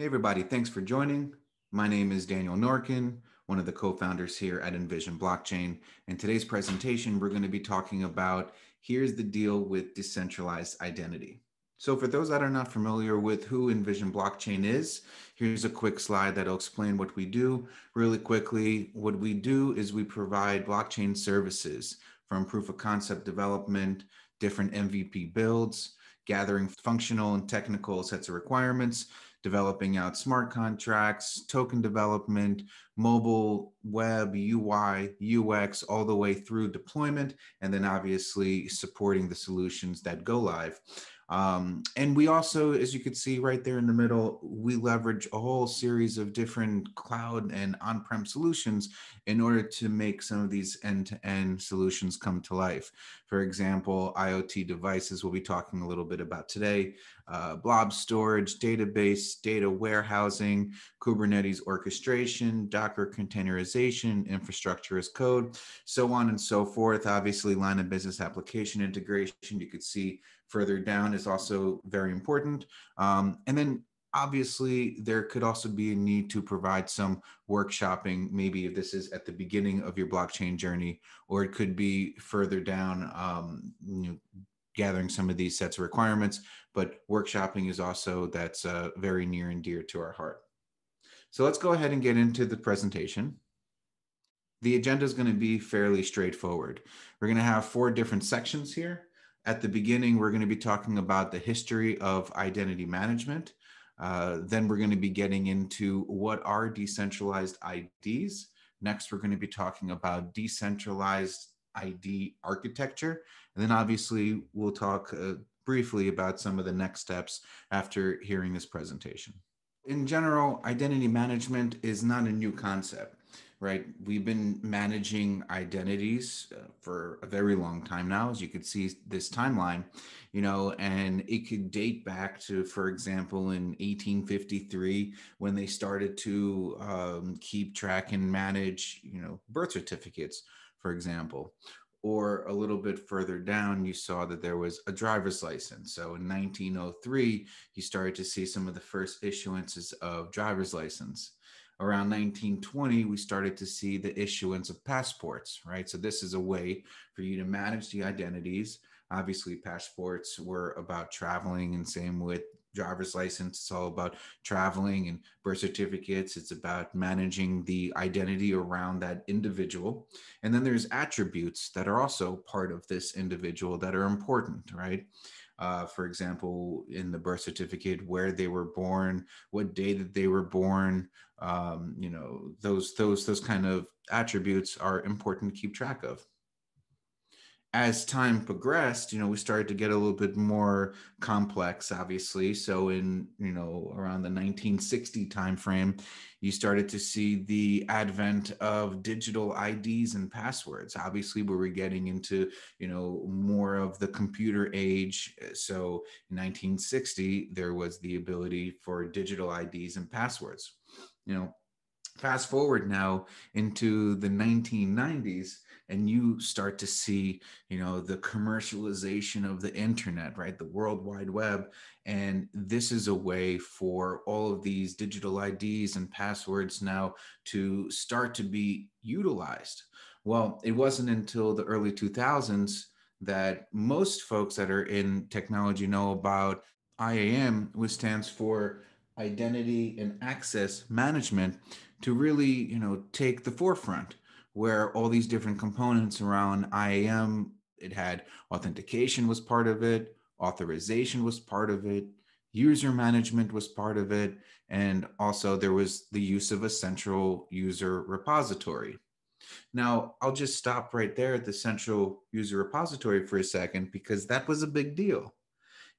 Hey everybody, thanks for joining. My name is Daniel Norkin, one of the co-founders here at Envision Blockchain. In today's presentation, we're going to be talking about here's the deal with decentralized identity. So for those that are not familiar with who Envision Blockchain is, here's a quick slide that'll explain what we do. Really quickly, what we do is we provide blockchain services from proof of concept development, different MVP builds, gathering functional and technical sets of requirements, developing out smart contracts, token development, mobile, web, UI, UX, all the way through deployment, and then obviously supporting the solutions that go live. And we also, as you can see right there in the middle, we leverage a whole series of different cloud and on-prem solutions in order to make some of these end-to-end solutions come to life. For example, IoT devices we'll be talking a little bit about today, blob storage, database, data warehousing, Kubernetes orchestration, Docker containerization, infrastructure as code, so on and so forth. Obviously, line of business application integration, you could see further down, is also very important. And then obviously, there could also be a need to provide some workshopping, maybe if this is at the beginning of your blockchain journey, or it could be further down, gathering some of these sets of requirements, but workshopping is also that's very near and dear to our heart. So let's go ahead and get into the presentation. The agenda is going to be fairly straightforward. We're going to have 4 different sections here. At the beginning, we're going to be talking about the history of identity management. Then we're going to be getting into what are decentralized IDs. Next, we're going to be talking about decentralized ID architecture. And then obviously, we'll talk briefly about some of the next steps after hearing this presentation. In general, identity management is not a new concept, right? We've been managing identities for a very long time now, as you can see this timeline, and it could date back to, for example, in 1853, when they started to keep track and manage, birth certificates, for example. Or a little bit further down, you saw that there was a driver's license. So in 1903, you started to see some of the first issuances of driver's license. Around 1920, we started to see the issuance of passports, right? So this is a way for you to manage the identities. Obviously, passports were about traveling, and same with driver's license. It's all about traveling, and birth certificates, it's about managing the identity around that individual. And then there's attributes that are also part of this individual that are important, right? For example, in the birth certificate, where they were born, what day that they were born, those kind of attributes are important to keep track of. As time progressed, we started to get a little bit more complex, obviously. So in, around the 1960 timeframe, you started to see the advent of digital IDs and passwords. Obviously, we were getting into, more of the computer age. So in 1960, there was the ability for digital IDs and passwords. Fast forward now into the 1990s, and you start to see, the commercialization of the internet, right? The World Wide Web. And this is a way for all of these digital IDs and passwords now to start to be utilized. Well, it wasn't until the early 2000s that most folks that are in technology know about IAM, which stands for Identity and Access Management, to really, take the forefront, where all these different components around IAM, it had authentication was part of it, authorization was part of it, user management was part of it, and also there was the use of a central user repository. Now, I'll just stop right there at the central user repository for a second, because that was a big deal.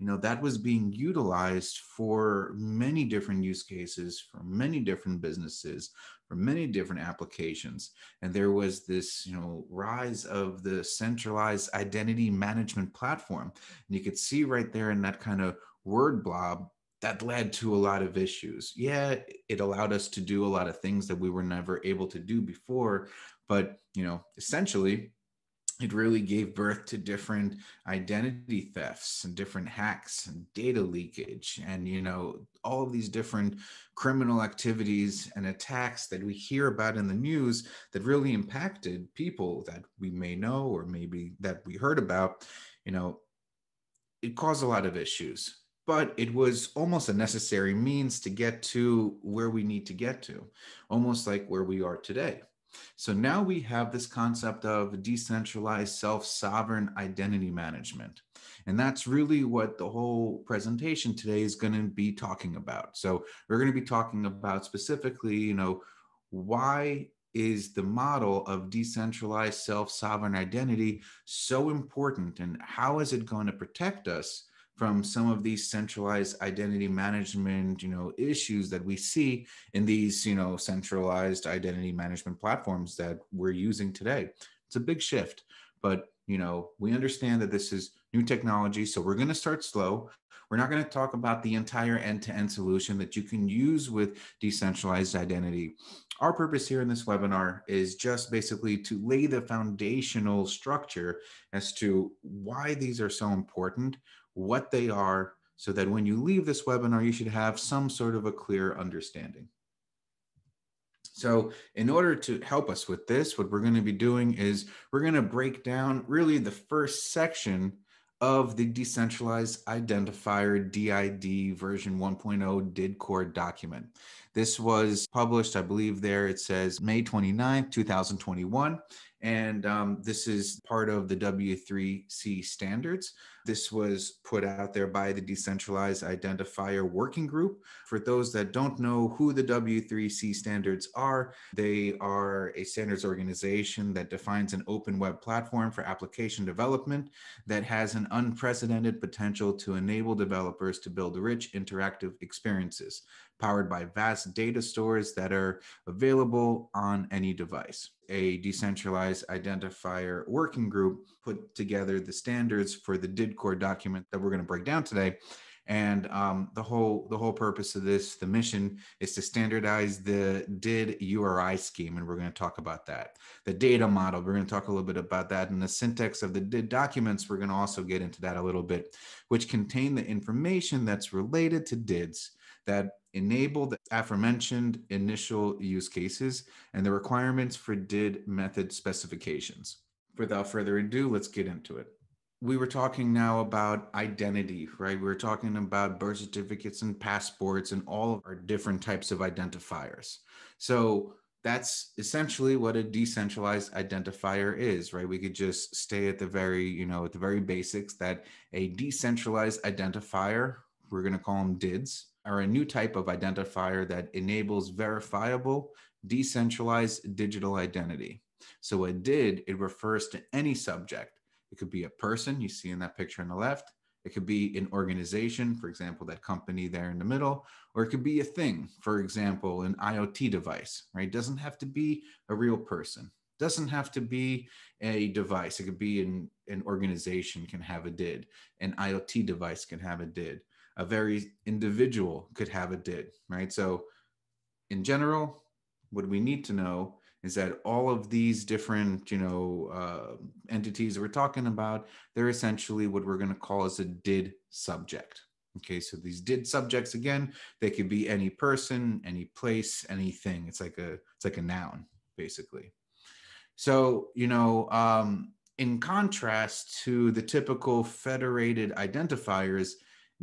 That was being utilized for many different use cases, for many different businesses, for many different applications. And there was this, rise of the centralized identity management platform. And you could see right there in that kind of word blob that led to a lot of issues. Yeah, it allowed us to do a lot of things that we were never able to do before. But, essentially, it really gave birth to different identity thefts and different hacks and data leakage and all of these different criminal activities and attacks that we hear about in the news that really impacted people that we may know or maybe that we heard about. you know it caused a lot of issues, but it was almost a necessary means to get to where we need to get to, almost like where we are today. So now we have this concept of decentralized self-sovereign identity management. And that's really what the whole presentation today is going to be talking about. So we're going to be talking about specifically, why is the model of decentralized self-sovereign identity so important, and how is it going to protect us from some of these centralized identity management issues that we see in these centralized identity management platforms that we're using today. It's a big shift, but we understand that this is new technology, so we're going to start slow. We're not going to talk about the entire end-to-end solution that you can use with decentralized identity. Our purpose here in this webinar is just basically to lay the foundational structure as to why these are so important, what they are, so that when you leave this webinar, you should have some sort of a clear understanding. So in order to help us with this, what we're going to be doing is we're going to break down really the first section of the Decentralized Identifier DID version 1.0 DID core document. This was published, I believe there it says May 29th, 2021. And this is part of the W3C standards. This was put out there by the Decentralized Identifier Working Group. For those that don't know who the W3C standards are, they are a standards organization that defines an open web platform for application development that has an unprecedented potential to enable developers to build rich, interactive experiences powered by vast data stores that are available on any device. A decentralized identifier working group put together the standards for the DID core document that we're going to break down today. And the whole purpose of this, the mission, is to standardize the DID URI scheme, and we're going to talk about that. The data model, we're going to talk a little bit about that, and the syntax of the DID documents, we're going to also get into that a little bit, which contain the information that's related to DIDs that enable the aforementioned initial use cases and the requirements for DID method specifications. Without further ado, let's get into it. We were talking now about identity, right? We were talking about birth certificates and passports and all of our different types of identifiers. So that's essentially what a decentralized identifier is, right? We could just stay at the very, at the very basics, that a decentralized identifier, we're going to call them DIDs, are a new type of identifier that enables verifiable, decentralized digital identity. So a DID, it refers to any subject. It could be a person you see in that picture on the left. It could be an organization, for example, that company there in the middle, or it could be a thing, for example, an IoT device, right? It doesn't have to be a real person. It doesn't have to be a device. It could be an organization can have a DID. An IoT device can have a DID. A very individual could have a DID, right? So in general, what we need to know is that all of these different, entities that we're talking about, they're essentially what we're going to call as a DID subject. Okay, so these DID subjects, again, they could be any person, any place, anything. It's like a noun, basically. So, in contrast to the typical federated identifiers,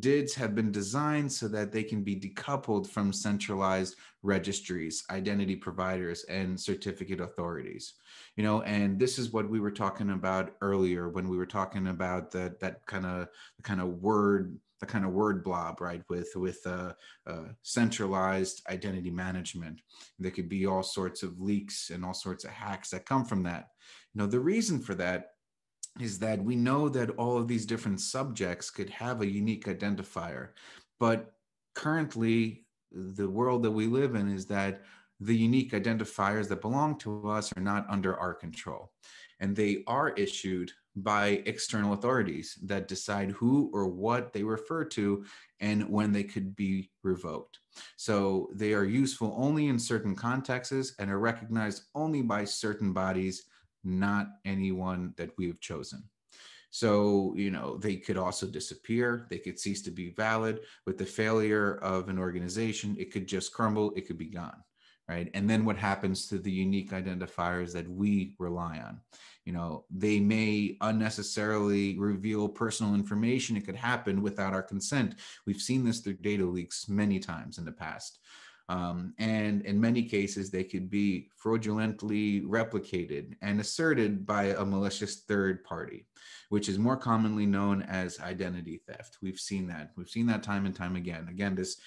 DIDs have been designed so that they can be decoupled from centralized registries, identity providers, and certificate authorities. And this is what we were talking about earlier when we were talking about that kind of word blob, right? With centralized identity management, there could be all sorts of leaks and all sorts of hacks that come from that. The reason for that is that we know that all of these different subjects could have a unique identifier, but currently the world that we live in is that the unique identifiers that belong to us are not under our control, and they are issued by external authorities that decide who or what they refer to and when they could be revoked. So they are useful only in certain contexts and are recognized only by certain bodies not anyone that we have chosen. So, they could also disappear. They could cease to be valid. With the failure of an organization, it could just crumble. It could be gone, right? And then what happens to the unique identifiers that we rely on? They may unnecessarily reveal personal information. It could happen without our consent. We've seen this through data leaks many times in the past. And in many cases, they could be fraudulently replicated and asserted by a malicious third party, which is more commonly known as identity theft. We've seen that. We've seen that time and time again. Again, this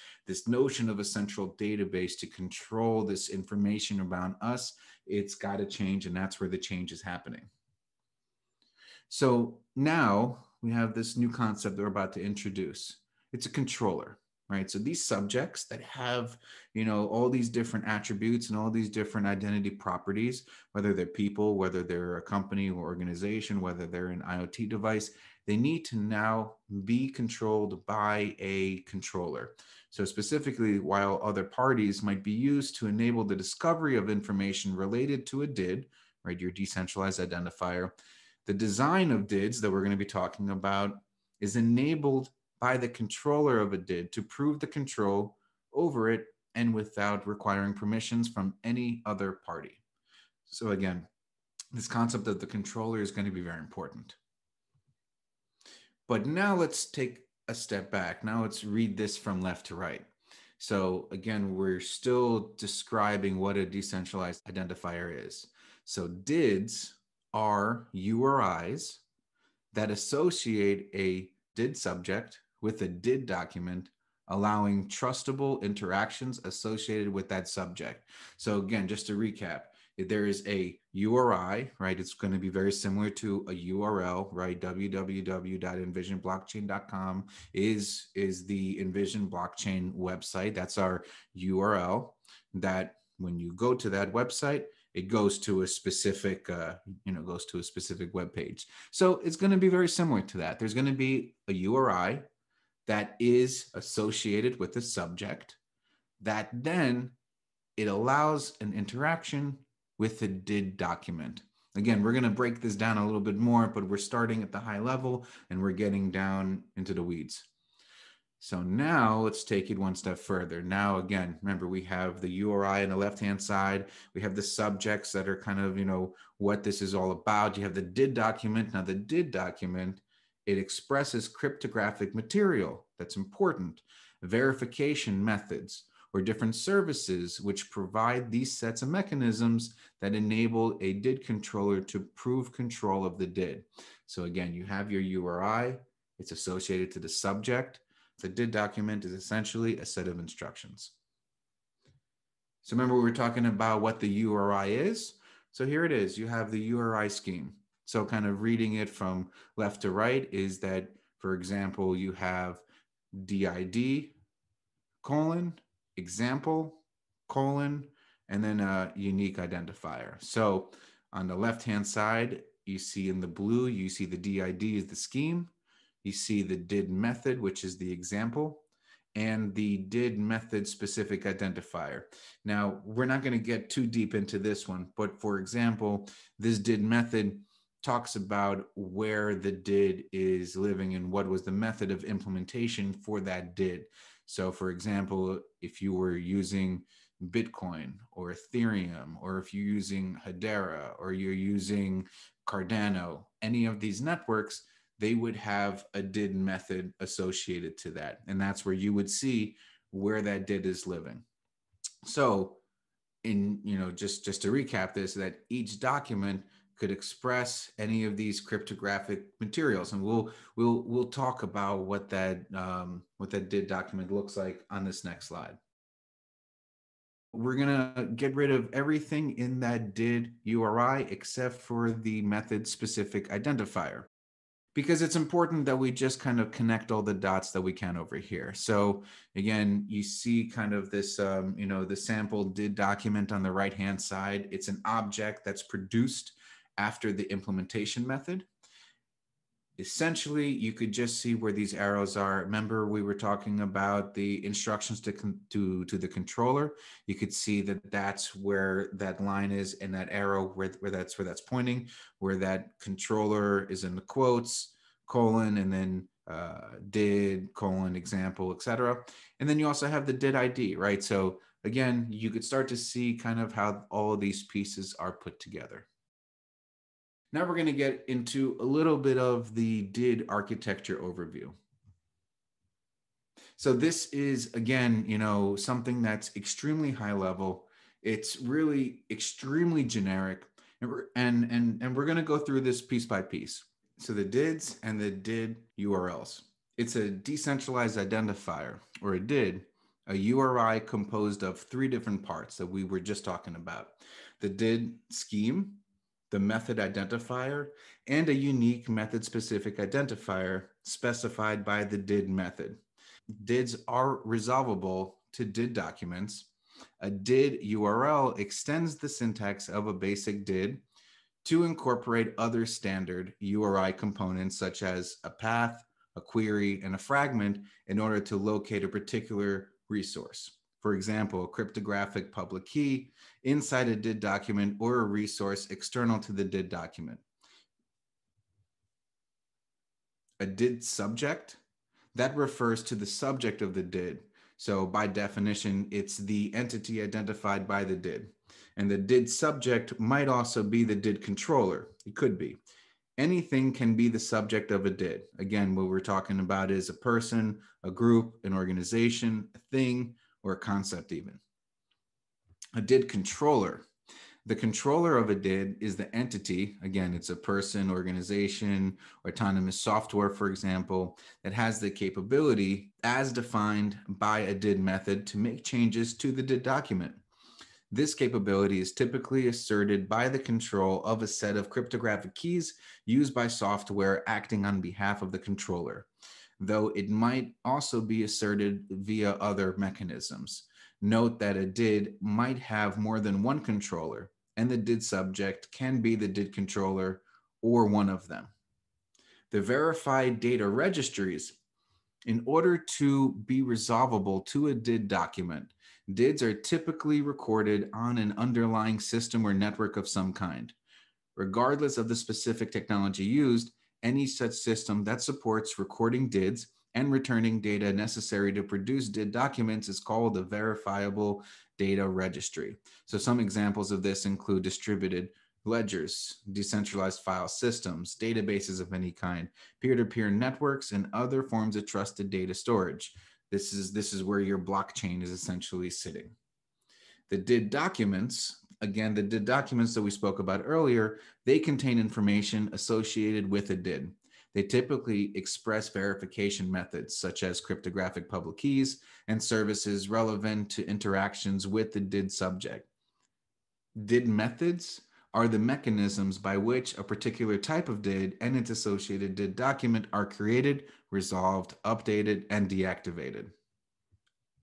notion of a central database to control this information about us, it's got to change, and that's where the change is happening. So now we have this new concept that we're about to introduce. It's a controller, right? So these subjects that have, all these different attributes and all these different identity properties, whether they're people, whether they're a company or organization, whether they're an IoT device, they need to now be controlled by a controller. So specifically, while other parties might be used to enable the discovery of information related to a DID, right, your decentralized identifier, the design of DIDs that we're going to be talking about is enabled by the controller of a DID to prove the control over it and without requiring permissions from any other party. So again, this concept of the controller is going to be very important. But now let's take a step back. Now let's read this from left to right. So again, we're still describing what a decentralized identifier is. So DIDs are URIs that associate a DID subject with a DID document, allowing trustable interactions associated with that subject. So again, just to recap, there is a URI, right? It's going to be very similar to a URL, right? www.envisionblockchain.com is the Envision Blockchain website. That's our URL that when you go to that website, it goes to a specific, web page. So it's going to be very similar to that. There's going to be a URI that is associated with the subject that then it allows an interaction with the DID document. Again, we're going to break this down a little bit more, but we're starting at the high level and we're getting down into the weeds. So now let's take it one step further. Now, again, remember, we have the URI on the left-hand side. We have the subjects that are kind of, what this is all about. You have the DID document. Now, the DID document, it expresses cryptographic material that's important, verification methods, or different services which provide these sets of mechanisms that enable a DID controller to prove control of the DID. So again, you have your URI. It's associated to the subject. The DID document is essentially a set of instructions. So remember, we were talking about what the URI is. So here it is. You have the URI scheme. So kind of reading it from left to right is that, for example, you have DID, example, and then a unique identifier. So on the left-hand side, you see in the blue, you see the DID is the scheme. You see the DID method, which is the example, and the DID method specific identifier. Now, we're not going to get too deep into this one, but for example, this DID method talks about where the DID is living and what was the method of implementation for that DID. So for example, if you were using Bitcoin or Ethereum, or if you're using Hedera, or you're using Cardano, any of these networks, they would have a DID method associated to that. And that's where you would see where that DID is living. So just to recap this, that each document could express any of these cryptographic materials. And we'll talk about what that DID document looks like on this next slide. We're gonna get rid of everything in that DID URI except for the method specific identifier, because it's important that we just kind of connect all the dots that we can over here. So again, you see kind of this, the sample DID document on the right-hand side. It's an object that's produced after the implementation method. Essentially, you could just see where these arrows are. Remember, we were talking about the instructions to the controller. You could see that that's where that line is, and that arrow where that's pointing, where that controller is in the quotes, colon, and then did, colon, example, etc. And then you also have the did ID, right? So again, you could start to see kind of how all of these pieces are put together. Now we're going to get into a little bit of the did architecture overview. So this is, again, something that's extremely high level. It's really extremely generic. And we're going to go through this piece by piece. So the DIDs and the DID URLs. It's a decentralized identifier, or a DID, a URI composed of three different parts that we were just talking about. The DID scheme, the method identifier, and a unique method-specific identifier specified by the DID method. DIDs are resolvable to DID documents. A DID URL extends the syntax of a basic DID to incorporate other standard URI components such as a path, a query, and a fragment in order to locate a particular resource. For example, a cryptographic public key inside a DID document or a resource external to the DID document. A DID subject, that refers to the subject of the DID. So by definition, it's the entity identified by the DID. And the DID subject might also be the DID controller. It could be. Anything can be the subject of a DID. Again, what we're talking about is a person, a group, an organization, a thing, or a concept even. A DID controller. The controller of a DID is the entity. Again, it's a person, organization, autonomous software, for example, that has the capability as defined by a DID method to make changes to the DID document. This capability is typically asserted by the control of a set of cryptographic keys used by software acting on behalf of the controller, though it might also be asserted via other mechanisms. Note that a DID might have more than one controller, and the DID subject can be the DID controller or one of them. The verified data registries, in order to be resolvable to a DID document, DIDs are typically recorded on an underlying system or network of some kind. Regardless of the specific technology used, any such system that supports recording DIDs and returning data necessary to produce DID documents is called a verifiable data registry. So some examples of this include distributed ledgers, decentralized file systems, databases of any kind, peer-to-peer networks, and other forms of trusted data storage. This is where your blockchain is essentially sitting. The DID documents, again, the DID documents that we spoke about earlier, they contain information associated with a DID. They typically express verification methods such as cryptographic public keys and services relevant to interactions with the DID subject. DID methods are the mechanisms by which a particular type of DID and its associated DID document are created, resolved, updated, and deactivated.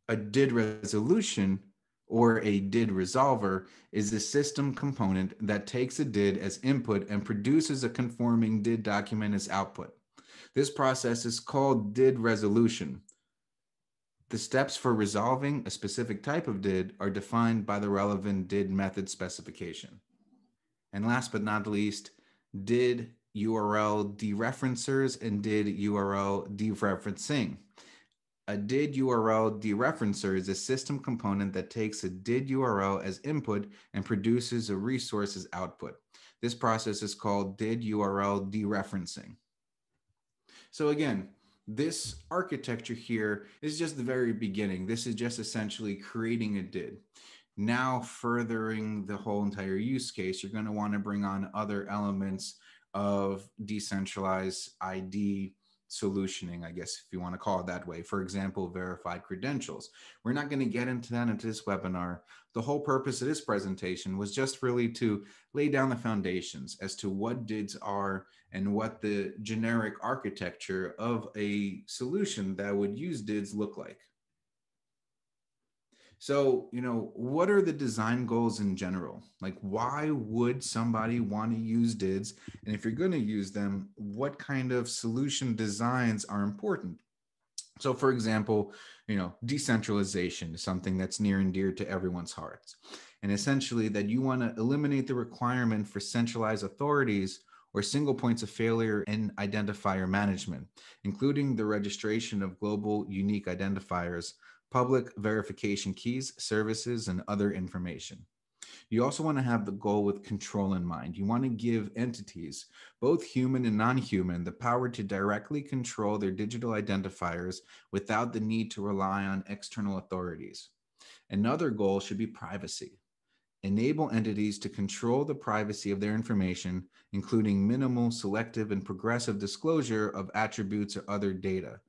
A DID resolution or a DID resolver is a system component that takes a DID as input and produces a conforming DID document as output. This process is called DID resolution. The steps for resolving a specific type of DID are defined by the relevant DID method specification. And last but not least, DID URL dereferencers and DID URL dereferencing. A DID URL dereferencer is a system component that takes a DID URL as input and produces a resource as output. This process is called DID URL dereferencing. So again, this architecture here is just the very beginning. This is just essentially creating a DID. Now, furthering the whole entire use case, you're going to want to bring on other elements of decentralized ID solutioning, I guess, if you want to call it that way. For example, verified credentials. We're not going to get into that into this webinar. The whole purpose of this presentation was just really to lay down the foundations as to what DIDs are and what the generic architecture of a solution that would use DIDs look like. So, what are the design goals in general? Like, why would somebody want to use DIDs? And if you're going to use them, what kind of solution designs are important? So, for example, decentralization is something that's near and dear to everyone's hearts. And essentially, that you want to eliminate the requirement for centralized authorities or single points of failure in identifier management, including the registration of global unique identifiers, public verification keys, services, and other information. You also want to have the goal with control in mind. You want to give entities, both human and non human, the power to directly control their digital identifiers without the need to rely on external authorities. Another goal should be privacy. Enable entities to control the privacy of their information, including minimal, selective, and progressive disclosure of attributes or other data.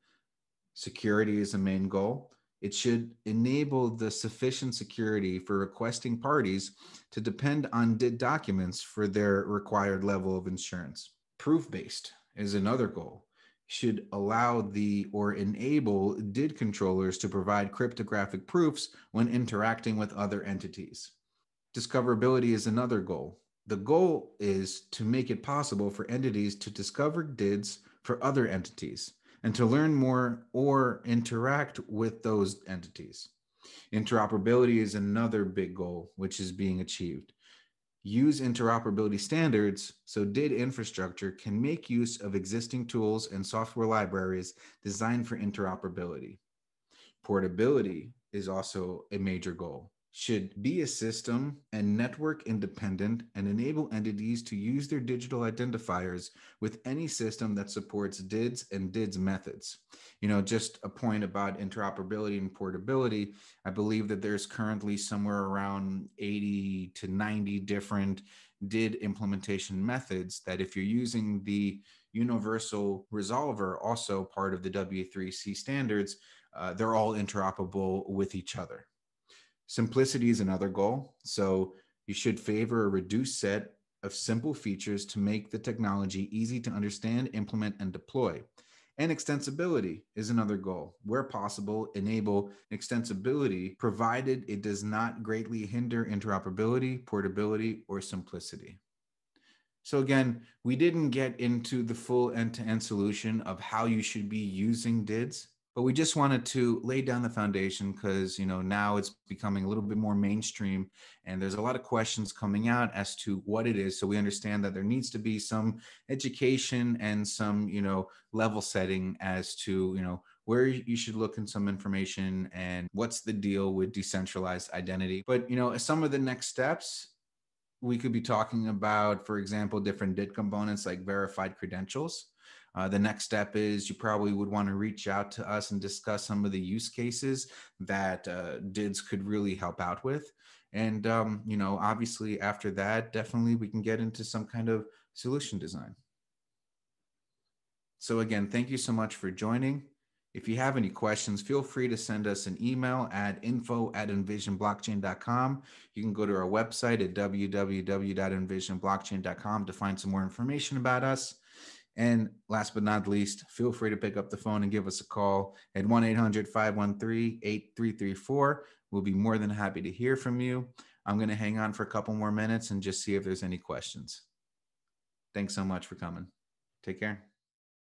Security is a main goal. It should enable the sufficient security for requesting parties to depend on DID documents for their required level of insurance. Proof-based is another goal. Should allow the or enable DID controllers to provide cryptographic proofs when interacting with other entities. Discoverability is another goal. The goal is to make it possible for entities to discover DIDs for other entities and to learn more or interact with those entities. Interoperability is another big goal, which is being achieved. Use interoperability standards so DID infrastructure can make use of existing tools and software libraries designed for interoperability. Portability is also a major goal. Should be a system and network independent and enable entities to use their digital identifiers with any system that supports DIDs and DIDs methods. Just a point about interoperability and portability. I believe that there's currently somewhere around 80 to 90 different DID implementation methods that if you're using the universal resolver, also part of the W3C standards, they're all interoperable with each other. Simplicity is another goal. So you should favor a reduced set of simple features to make the technology easy to understand, implement, and deploy. And extensibility is another goal. Where possible, enable extensibility provided it does not greatly hinder interoperability, portability, or simplicity. So again, we didn't get into the full end-to-end solution of how you should be using DIDs, but we just wanted to lay down the foundation because now it's becoming a little bit more mainstream and there's a lot of questions coming out as to what it is. So we understand that there needs to be some education and some level setting as to where you should look in some information and what's the deal with decentralized identity. But some of the next steps we could be talking about, for example, different DID components like verified credentials. The next step is you probably would want to reach out to us and discuss some of the use cases that DIDs could really help out with. And, obviously after that, definitely we can get into some kind of solution design. So again, thank you so much for joining. If you have any questions, feel free to send us an email at info@envisionblockchain.com. You can go to our website at www.envisionblockchain.com to find some more information about us. And last but not least, feel free to pick up the phone and give us a call at 1-800-513-8334. We'll be more than happy to hear from you. I'm going to hang on for a couple more minutes and just see if there's any questions. Thanks so much for coming. Take care.